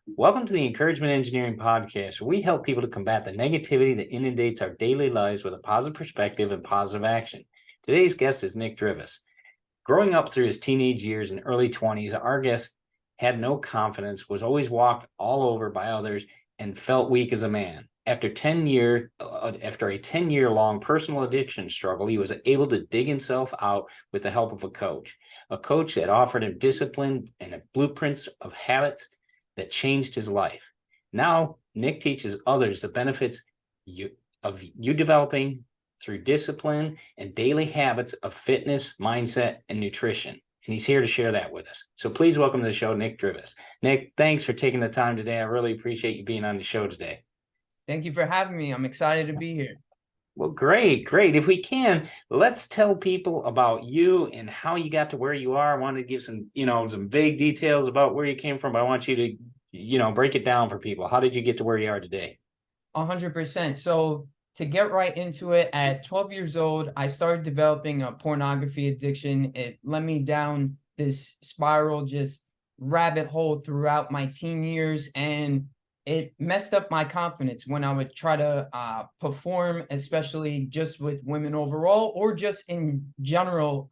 Welcome to the Encouragement Engineering Podcast, where we help people to combat the negativity that inundates our daily lives with a positive perspective and positive action. Today's guest is Nick Drivas. Growing up through his teenage years and early 20s, our guest had no confidence, was always walked all over by others, and felt weak as a man. After a 10-year long personal addiction struggle, he was able to dig himself out with the help of a coach that offered him discipline and blueprints of habits that changed his life. Now, Nick teaches others the benefits of you developing through discipline and daily habits of fitness, mindset, and nutrition. And he's here to share that with us. So please welcome to the show, Nick Drivas. Nick, thanks for taking the time today. I really appreciate you being on the show today. Thank you for having me. I'm excited to be here. Well, great. If we can, let's tell people about you and how you got to where you are. I want to give some vague details about where you came from, but I want you to, break it down for people. How did you get to where you are today? 100%. So to get right into it, at 12 years old, I started developing a pornography addiction. It led me down this spiral, just rabbit hole throughout my teen years, and it messed up my confidence when I would try to perform, especially just with women overall, or just in general,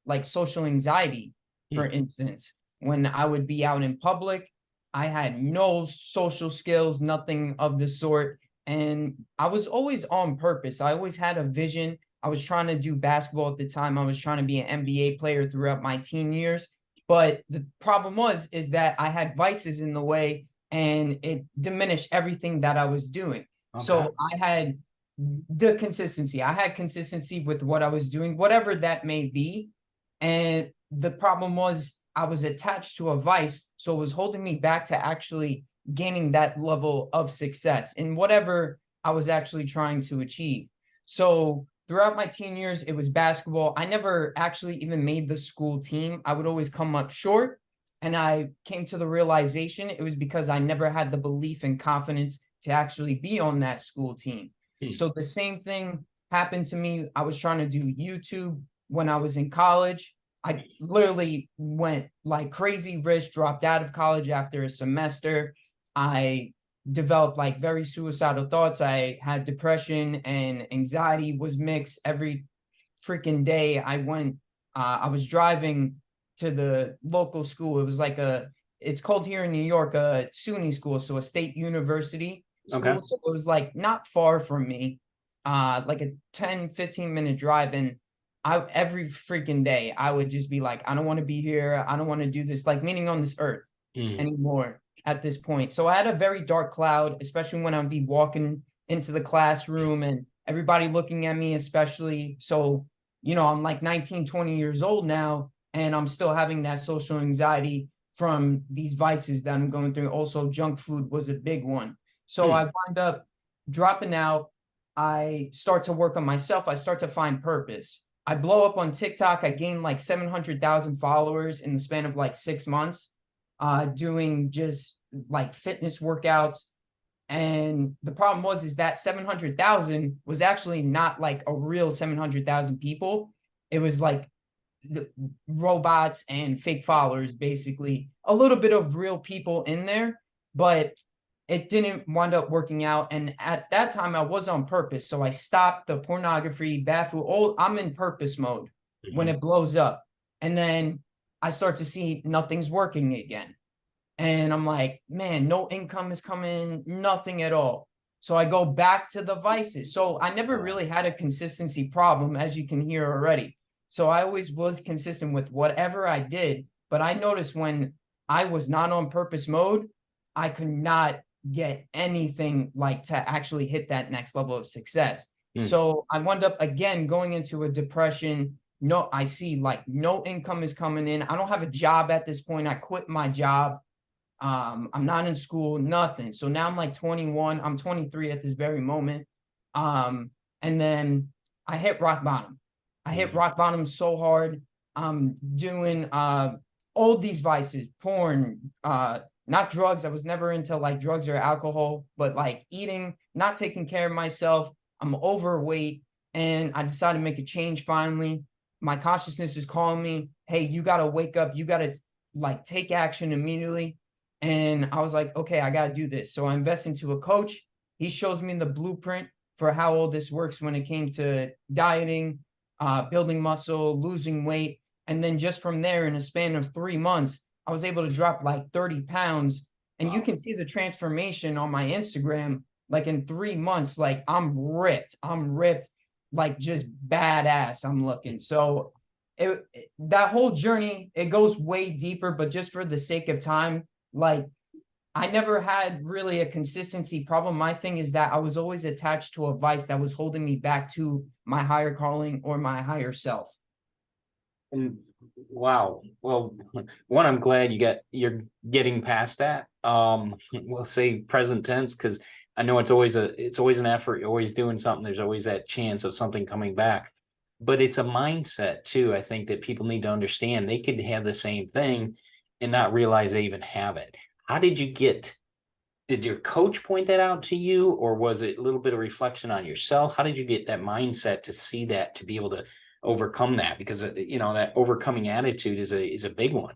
like social anxiety, for instance. When I would be out in public, I had no social skills, nothing of the sort. And I was always on purpose. I always had a vision. I was trying to do basketball at the time. I was trying to be an NBA player throughout my teen years. But the problem is that I had vices in the way, and it diminished everything that I was doing. Okay. So I had the consistency. I had consistency with what I was doing, whatever that may be. And the problem was I was attached to a vice, so it was holding me back to actually gaining that level of success in whatever I was actually trying to achieve. So throughout my teen years, it was basketball. I never actually even made the school team. I would always come up short. And I came to the realization it was because I never had the belief and confidence to actually be on that school team. So the same thing happened to me. I was trying to do YouTube when I was in college. I literally went like crazy rich, dropped out of college after a semester. I developed like very suicidal thoughts. I had depression and anxiety was mixed every freaking day. I was driving to the local school. It was like it's called here in New York, a SUNY school, so a state university school. Okay. So it was like not far from me, like a 10-15 minute drive. And every freaking day, I would just be like, I don't want to be here. I don't want to do this, like meaning on this earth anymore at this point. So I had a very dark cloud, especially when I'd be walking into the classroom and everybody looking at me, especially. So, I'm like 19, 20 years old now, and I'm still having that social anxiety from these vices that I'm going through. Also, junk food was a big one. So I wind up dropping out. I start to work on myself. I start to find purpose. I blow up on TikTok. I gained like 700,000 followers in the span of like 6 months, doing just like fitness workouts. And the problem is that 700,000 was actually not like a real 700,000 people. It was like the robots and fake followers, basically a little bit of real people in there, but it didn't wind up working out. And at that time I was on purpose. So I stopped the pornography, bad food. I'm in purpose mode when it blows up. And then I start to see nothing's working again. And I'm like, man, no income is coming, nothing at all. So I go back to the vices. So I never really had a consistency problem, as you can hear already. So I always was consistent with whatever I did. But I noticed when I was not on purpose mode, I could not get anything like to actually hit that next level of success. So I wound up again going into a depression. No, I see like no income is coming in. I don't have a job at this point. I quit my job. I'm not in school, nothing. So now I'm like 21. I'm 23 at this very moment. And then I hit rock bottom. I hit rock bottom so hard. I'm doing all these vices, porn, not drugs. I was never into like drugs or alcohol, but like eating, not taking care of myself. I'm overweight, and I decided to make a change finally. My consciousness is calling me, hey, you got to wake up. You got to like take action immediately. And I was like, okay, I got to do this. So I invest into a coach. He shows me the blueprint for how all this works when it came to dieting, building muscle, losing weight. And then just from there, in a span of 3 months, I was able to drop like 30 pounds. And you Wow. can see the transformation on my Instagram. Like in 3 months, like I'm ripped, like just badass. I'm looking. So that whole journey, it goes way deeper, but just for the sake of time, like I never had really a consistency problem. My thing is that I was always attached to a vice that was holding me back to my higher calling or my higher self. And wow. Well, one, I'm glad you're getting past that. We'll say present tense, because I know it's always an effort. You're always doing something. There's always that chance of something coming back. But it's a mindset too. I think that people need to understand they could have the same thing and not realize they even have it. How did your coach point that out to you, or was it a little bit of reflection on yourself? How did you get that mindset to see that, to be able to overcome that? Because that overcoming attitude is a big one.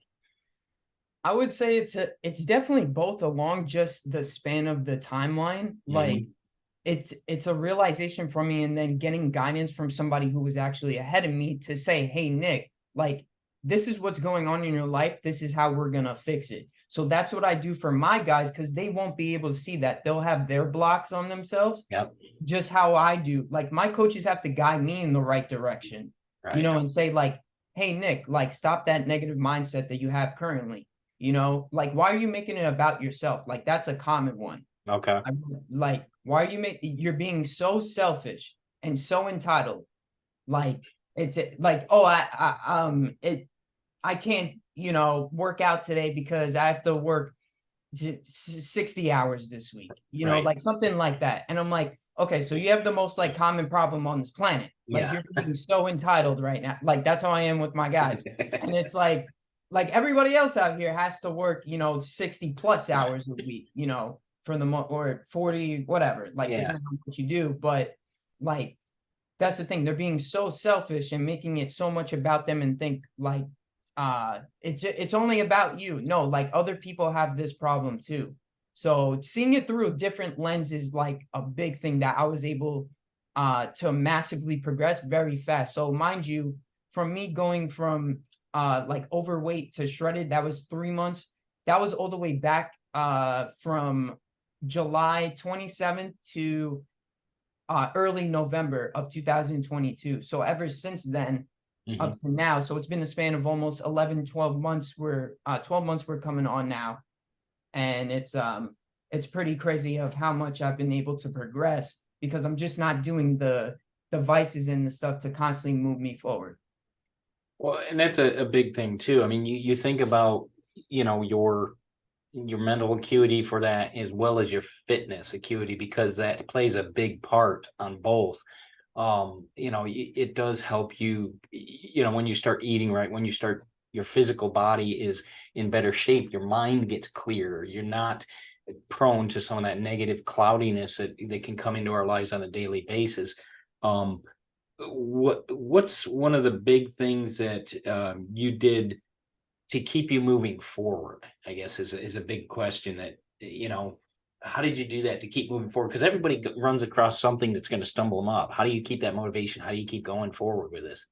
I would say it's definitely both along just the span of the timeline. Like Mhm. it's a realization for me, and then getting guidance from somebody who was actually ahead of me to say, hey Nick, like this is what's going on in your life, this is how we're gonna fix it. So that's what I do for my guys, because they won't be able to see that. They'll have their blocks on themselves, Yep. just how I do. Like my coaches have to guide me in the right direction, Right. and say like, hey Nick, like stop that negative mindset that you have currently. Like why are you making it about yourself? Like that's a common one. Okay. Like, why are you're being so selfish and so entitled? Like, it's like, oh, I can't, work out today because I have to work 60 hours this week, Right. like something like that. And I'm like, okay, so you have the most like common problem on this planet. Like Yeah. you're being so entitled right now. Like that's how I am with my guys. And it's like everybody else out here has to work, 60 plus hours a week, for the month, or 40, whatever, like Yeah. depending on what you do. But like that's the thing. They're being so selfish and making it so much about them, and think like it's only about you. No, like other people have this problem too. So seeing it through a different lens is like a big thing that I was able to massively progress very fast. So mind you, from me going from like overweight to shredded, that was 3 months. That was all the way back from July 27th to early November of 2022. So ever since then, Mhm. up to now, so it's been a span of almost 11, 12 months. We're 12 months we're coming on now. And it's pretty crazy of how much I've been able to progress, because I'm just not doing the vices and the stuff to constantly move me forward. Well, and that's a big thing too. I mean, you think about, your mental acuity for that, as well as your fitness acuity, because that plays a big part on both. It does help you, when you start eating right, when you start, your physical body is in better shape, your mind gets clearer, you're not prone to some of that negative cloudiness that can come into our lives on a daily basis. um what's one of the big things that you did to keep you moving forward, I guess, is a big question. That, how did you do that to keep moving forward? Because everybody runs across something that's going to stumble them up. How do you keep that motivation? How do you keep going forward with this?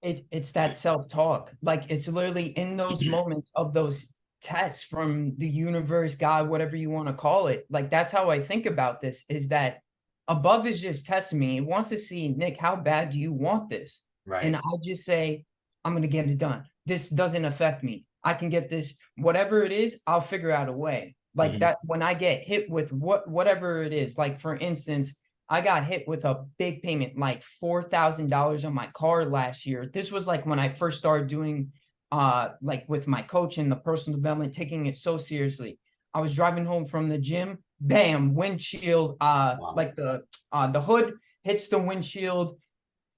It's that self-talk. Like it's literally in those moments of those tests from the universe, God, whatever you want to call it. Like that's how I think about this, is that above is just testing me. It wants to see, Nick, how bad do you want this? And Right. I just say, I'm gonna get it done. This doesn't affect me. I can get this, whatever it is, I'll figure out a way. Like Mhm. that, when I get hit with whatever it is, like for instance, I got hit with a big payment, like $4,000 on my car last year. This was like when I first started doing like with my coach and the personal development, taking it so seriously. I was driving home from the gym, bam, windshield, Wow. like the hood hits the windshield,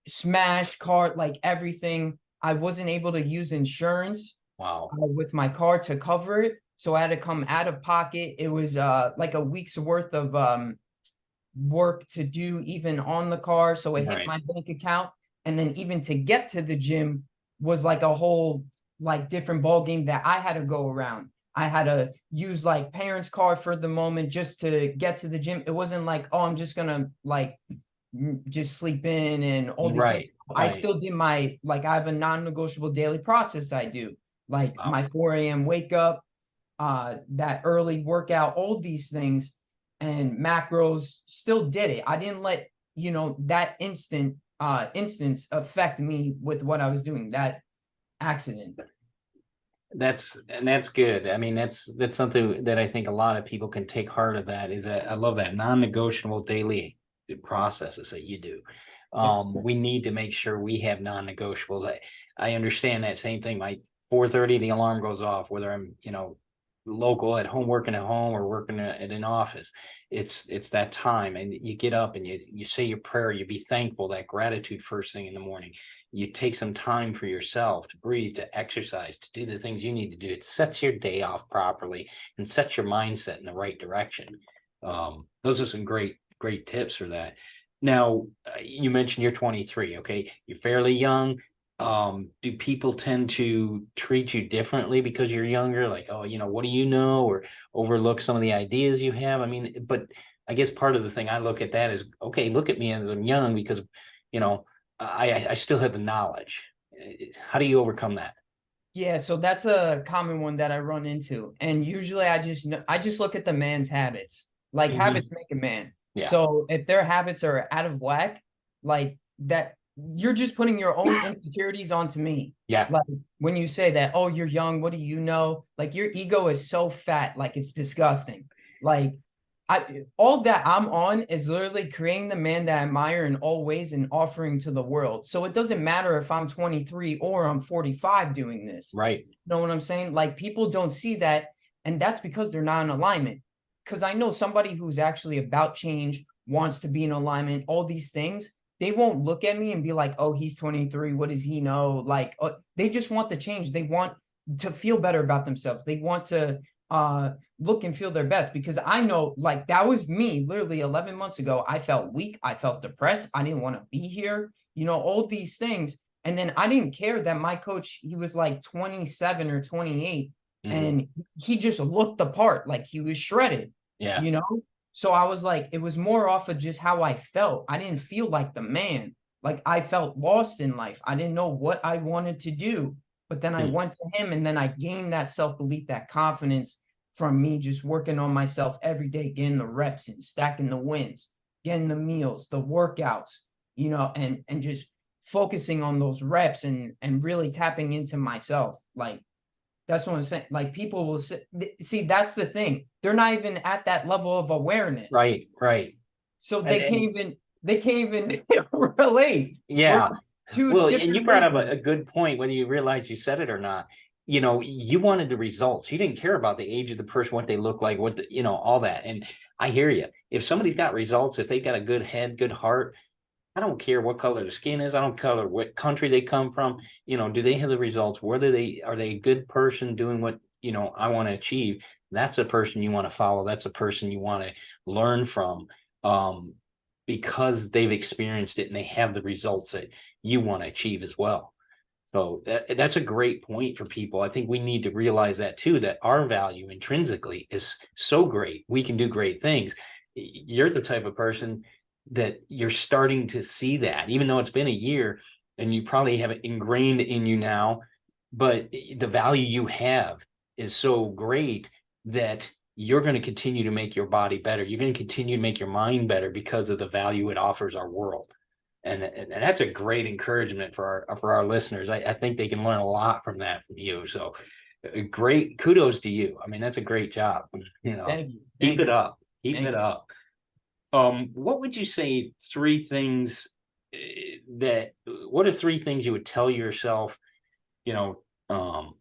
smash car, like everything. I wasn't able to use insurance Wow. with my car to cover it. So I had to come out of pocket. It was like a week's worth of work to do even on the car. So it hit Right. my bank account. And then even to get to the gym was like a whole like different ball game that I had to go around. I had to use like parents' card for the moment just to get to the gym. It wasn't like, oh, I'm just gonna like just sleep in and all these things. Right, I right. still did my like I have a non-negotiable daily process I do. Like Wow. my 4 a.m. wake up, that early workout, all these things, and macros still did it. I didn't let, that instance affect me with what I was doing, that accident. That's good. I mean, that's something that I think a lot of people can take heart of. That is that I love that non-negotiable daily processes that you do. Yeah. We need to make sure we have non-negotiables. I understand that same thing. My 4:30, the alarm goes off, whether I'm, local at home, working at home or working at an office. It's that time, and you get up and you say your prayer, you be thankful, that gratitude first thing in the morning. You take some time for yourself to breathe, to exercise, to do the things you need to do. It sets your day off properly and sets your mindset in the right direction. Those are some great tips for that. Now, you mentioned you're 23. Okay, you're fairly young. Do people tend to treat you differently because you're younger? Like, oh, what do you know, or overlook some of the ideas you have? I mean, but I guess part of the thing I look at that is, okay, look at me as I'm young because, you know, I still have the knowledge. How do you overcome that? Yeah, so that's a common one that I run into. And usually I just look at the man's habits. Like Mhm. habits make a man. Yeah. So if their habits are out of whack, like that, you're just putting your own insecurities onto me. Yeah. Like when you say that, oh, you're young, what do you know? Like your ego is so fat, like it's disgusting. Like all that I'm on is literally creating the man that I admire in all ways and offering to the world. So it doesn't matter if I'm 23 or I'm 45 doing this. Right. You know what I'm saying? Like people don't see that, and that's because they're not in alignment. Because I know somebody who's actually about change, wants to be in alignment, all these things, they won't look at me and be like, oh, he's 23. What does he know? Like, they just want the change. They want to feel better about themselves. They want to look and feel their best, because I know like that was me literally 11 months ago. I felt weak. I felt depressed. I didn't want to be here, all these things. And then I didn't care that my coach, he was like 27 or 28, Mhm. and he just looked the part, like he was shredded, Yeah. you know? So I was like, it was more off of just how I felt. I didn't feel like the man. Like I felt lost in life. I didn't know what I wanted to do. But then I Mm. went to him, and then I gained that self-belief, that confidence from me just working on myself every day, getting the reps and stacking the wins, getting the meals, the workouts, and just focusing on those reps and really tapping into myself. Like that's what I'm saying. Like people will see, that's the thing. They're not even at that level of awareness. Right. Right. So And, they can't even relate. We're yeah. on two Well, and you different brought up a wavelengths. good point, whether you realize you said it or not. You wanted the results. You didn't care about the age of the person, what they look like, all that. And I hear you. If somebody's got results, if they've got a good head, good heart, I don't care what color the skin is. I don't care what country they come from. Do they have the results? Whether are they a good person doing what, I want to achieve? That's a person you want to follow. That's a person you want to learn from. Um, because they've experienced it and they have the results that you want to achieve as well. So that's a great point for people. I think we need to realize that too, that our value intrinsically is so great. We can do great things. You're the type of person that you're starting to see that, even though it's been a year and you probably have it ingrained in you now, but the value you have is so great that you're going to continue to make your body better. You're going to continue to make your mind better because of the value it offers our world. And that's a great encouragement for our listeners. I think they can learn a lot from that from you. So great kudos to you. I mean, that's a great job. Thank you. Keep Thank it you. up. Keep Thank it you. up. What would you say three things that what are three things you would tell yourself, you know, um,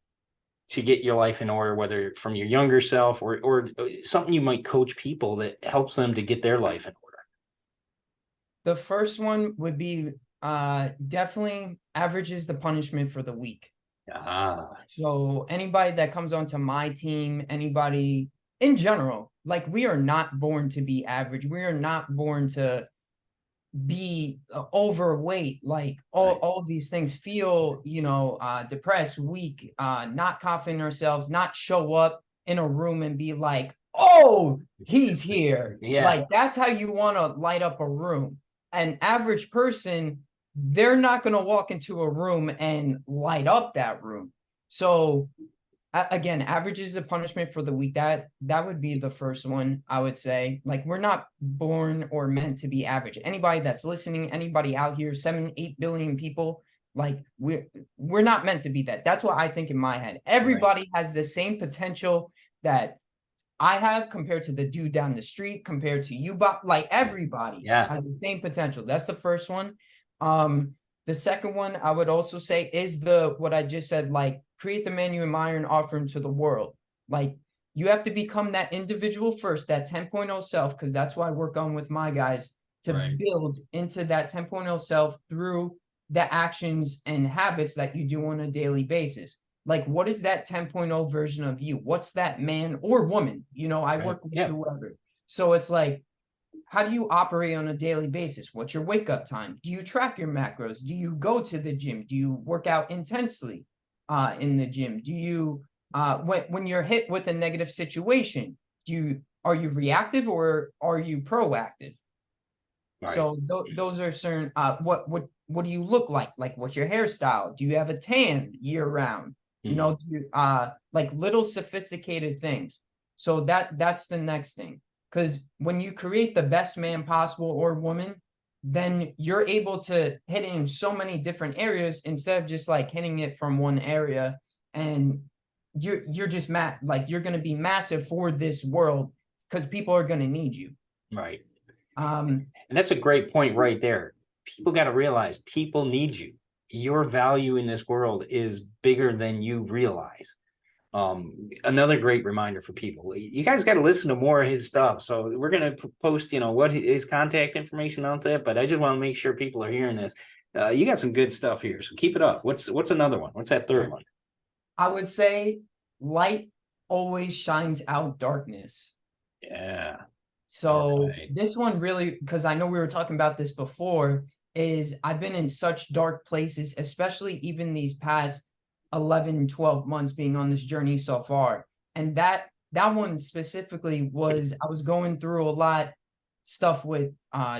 to get your life in order, whether from your younger self or something you might coach people that helps them to get their life in order? The first one would be definitely average is the punishment for the weak. Ah, So anybody that comes onto my team, anybody in general, like we are not born to be average. We are not born to be overweight, like right. all these things, feel depressed, weak, not confident in ourselves, not show up in a room and be like, oh, he's here. Yeah. Like that's how you want to light up a room. An average person, they're not going to walk into a room and light up that room. So again, average is a punishment for the weak. That would be the first one, I would say. Like we're not born or meant to be average. Anybody that's listening, anybody out here, 7-8 billion people, like we're not meant to be that. That's what I think in my head. Everybody has the same potential that I have compared to the dude down the street, compared to you, but like everybody has the same potential. That's the first one. The second one I would also say is what I just said, like create the man you admire and offer him to the world. Like you have to become that individual first, that 10.0 self, because that's what I work on with my guys to build into that 10.0 self through the actions and habits that you do on a daily basis. Like, what is that 10.0 version of you? What's that man or woman? You know, I work with whoever. So it's like, how do you operate on a daily basis? What's your wake up time? Do you track your macros? Do you go to the gym? Do you work out intensely in the gym? Do you when you're hit with a negative situation, are you reactive or are you proactive? So those are certain what do you look like? Like what's your hairstyle? Do you have a tan year round? You know, do you, like little sophisticated things. So that's the next thing. Because when you create the best man possible or woman, then you're able to hit it in so many different areas instead of just like hitting it from one area. And you're just like you're going to be massive for this world because people are going to need you. Right. And that's a great point right there. People got to realize people need you. Your value in this world is bigger than you realize. Another great reminder for people, you guys got to listen to more of his stuff. So we're going to post, what his contact information on that, but I just want to make sure people are hearing this. You got some good stuff here, so keep it up. What's another one? What's that third one? I would say light always shines out darkness. Yeah. So this one really, because I know we were talking about this before, is I've been in such dark places, especially even these past 11, 12 months being on this journey so far. And that one specifically was, I was going through a lot stuff with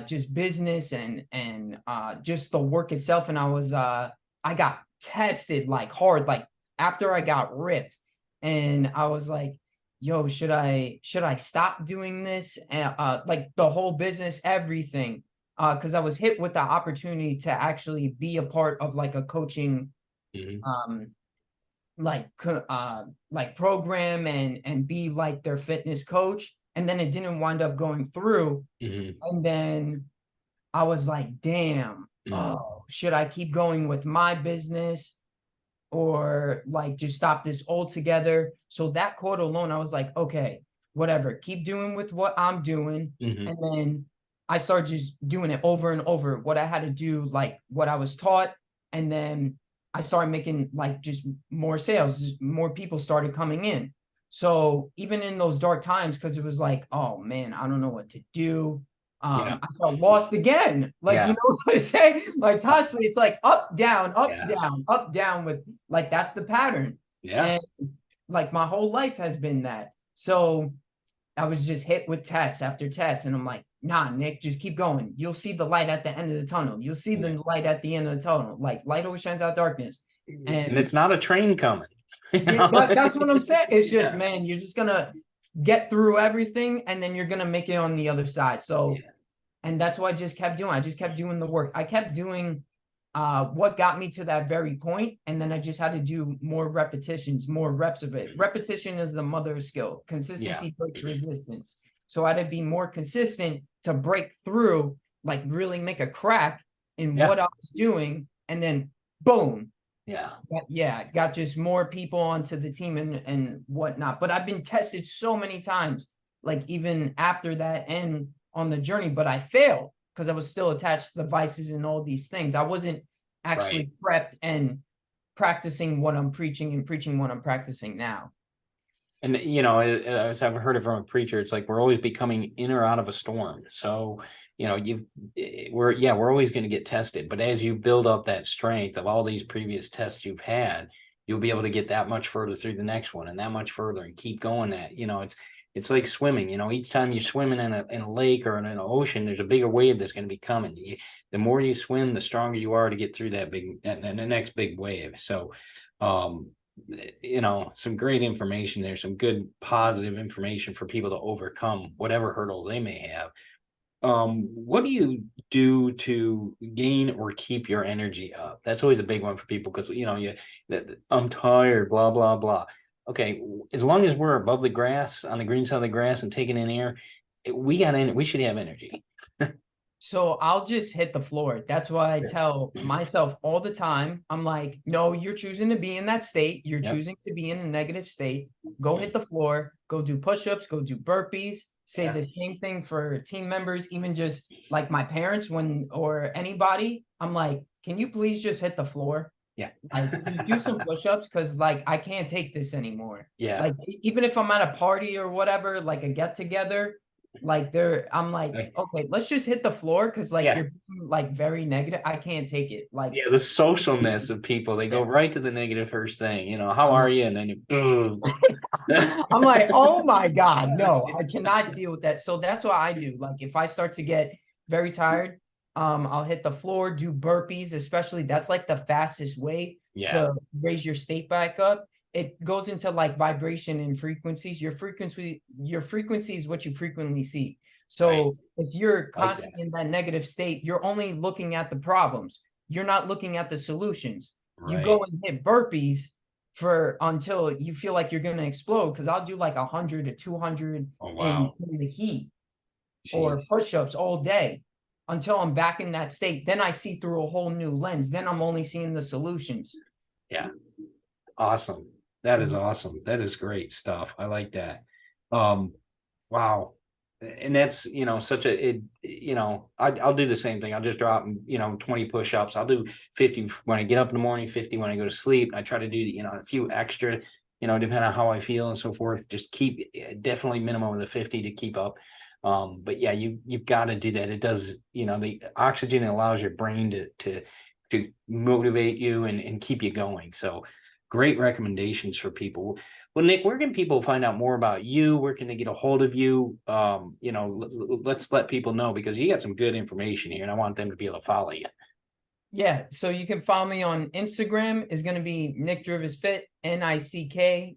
just business and just the work itself. And I got tested like hard, like after I got ripped. And I was like, yo, should I stop doing this? Like the whole business, everything. Because I was hit with the opportunity to actually be a part of like a coaching like program and be like their fitness coach. And then it didn't wind up going through. And then I was like, damn, oh, should I keep going with my business or like just stop this altogether? So that quote alone, I was like, okay, whatever, keep doing with what I'm doing. And then I started just doing it over and over, what I had to do, like what I was taught. And then I started making like just more sales, just more people started coming in. So even in those dark times, because it was like, oh man, I don't know what to do. I felt lost again. Like, you know what I say? Like constantly, it's like up, down, up, down with like, that's the pattern. And like my whole life has been that. So I was just hit with tests after tests. And I'm like, nah, Nick, just keep going. You'll see the light at the end of the tunnel. You'll see the light at the end of the tunnel. Like light always shines out darkness. And it's not a train coming. That's what I'm saying. It's just, man, you're just going to get through everything and then you're going to make it on the other side. So, and that's what I just kept doing. I just kept doing the work. I kept doing what got me to that very point. And then I just had to do more repetitions, more reps of it. Repetition is the mother of skill. Consistency breaks resistance. So I had to be more consistent to break through, like really make a crack in what I was doing. And then boom. Got just more people onto the team and whatnot. But I've been tested so many times, like even after that and on the journey, but I failed because I was still attached to the vices and all these things. I wasn't actually prepped and practicing what I'm preaching and preaching what I'm practicing now. And, as I've heard it from a preacher, it's like we're always becoming in or out of a storm. So, we're always going to get tested. But as you build up that strength of all these previous tests you've had, you'll be able to get that much further through the next one and that much further and keep going that, it's like swimming, each time you're swimming in a lake or in an ocean, there's a bigger wave that's going to be coming. The more you swim, the stronger you are to get through that and the next big wave. So, some great information there, some good positive information for people to overcome whatever hurdles they may have. What do you do to gain or keep your energy up? That's always a big one for people because I'm tired, blah blah blah. Okay, as long as we're above the grass, on the green side of the grass, and taking in air, we should have energy. So I'll just hit the floor. That's what I tell myself all the time. I'm like, no, you're choosing to be in that state. You're choosing to be in a negative state. Go hit the floor. Go do push-ups. Go do burpees. Say the same thing for team members, even just like my parents or anybody. I'm like, can you please just hit the floor? Yeah. Like, just do some push-ups because like I can't take this anymore. Yeah. Like even if I'm at a party or whatever, like a get together, like I'm like, okay, let's just hit the floor because like you're being, like very negative. I can't take it. Like the socialness of people, they go right to the negative first thing. How are you? And then I'm like, oh my God, no, I cannot deal with that. So that's what I do. Like if I start to get very tired, I'll hit the floor, do burpees, especially that's like the fastest way to raise your state back up. It goes into like vibration and frequencies. Your frequency is what you frequently see. So if you're constantly in that negative state, you're only looking at the problems. You're not looking at the solutions. You go and hit burpees until you feel like you're going to explode. Cause I'll do like 100 to 200 in the heat or push-ups all day until I'm back in that state. Then I see through a whole new lens. Then I'm only seeing the solutions. Yeah. Awesome. That is awesome. That is great stuff. I like that. Wow. And that's, I'll do the same thing. I'll just drop, 20 push-ups. I'll do 50 when I get up in the morning, 50 when I go to sleep. I try to do, a few extra, depending on how I feel and so forth. Just keep definitely minimum of the 50 to keep up. But yeah, you've got to do that. It does, the oxygen allows your brain to motivate you and keep you going. So great recommendations for people. Well, Nick, where can people find out more about you? Where can they get a hold of you? Let's let people know because you got some good information here and I want them to be able to follow you. Yeah. So you can follow me on Instagram is going to be Nick Drivas Fit, NickDrivas,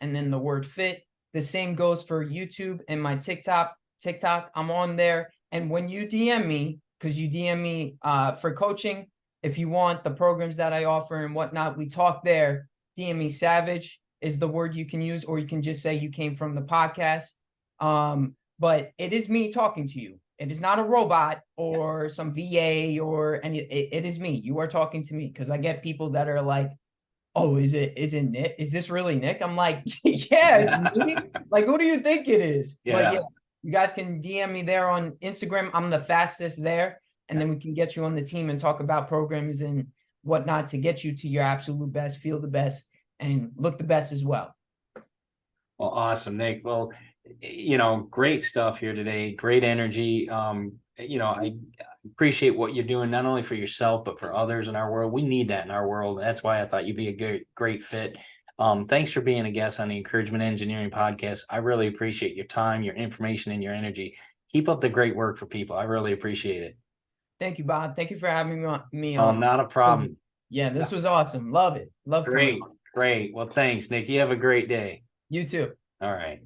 and then the word fit. The same goes for YouTube and my TikTok. I'm on there. And when you DM me, because you DM me for coaching, if you want the programs that I offer and whatnot, we talk there. DM me Savage is the word you can use, or you can just say you came from the podcast. But it is me talking to you. It is not a robot or some VA or any. It is me. You are talking to me because I get people that are like, "Oh, is it Nick? Is this really Nick?" I'm like, "Yeah, it's me." Like, who do you think it is? Yeah. But yeah, you guys can DM me there on Instagram. I'm the fastest there. And then we can get you on the team and talk about programs and whatnot to get you to your absolute best, feel the best, and look the best as well. Well, awesome, Nick. Well, great stuff here today. Great energy. I appreciate what you're doing, not only for yourself, but for others in our world. We need that in our world. That's why I thought you'd be a great fit. Thanks for being a guest on the Encouragement Engineering podcast. I really appreciate your time, your information, and your energy. Keep up the great work for people. I really appreciate it. Thank you, Bob. Thank you for having me on. Not a problem. Yeah, this was awesome. Love it. Love Great. Well, thanks, Nick. You have a great day. You too. All right.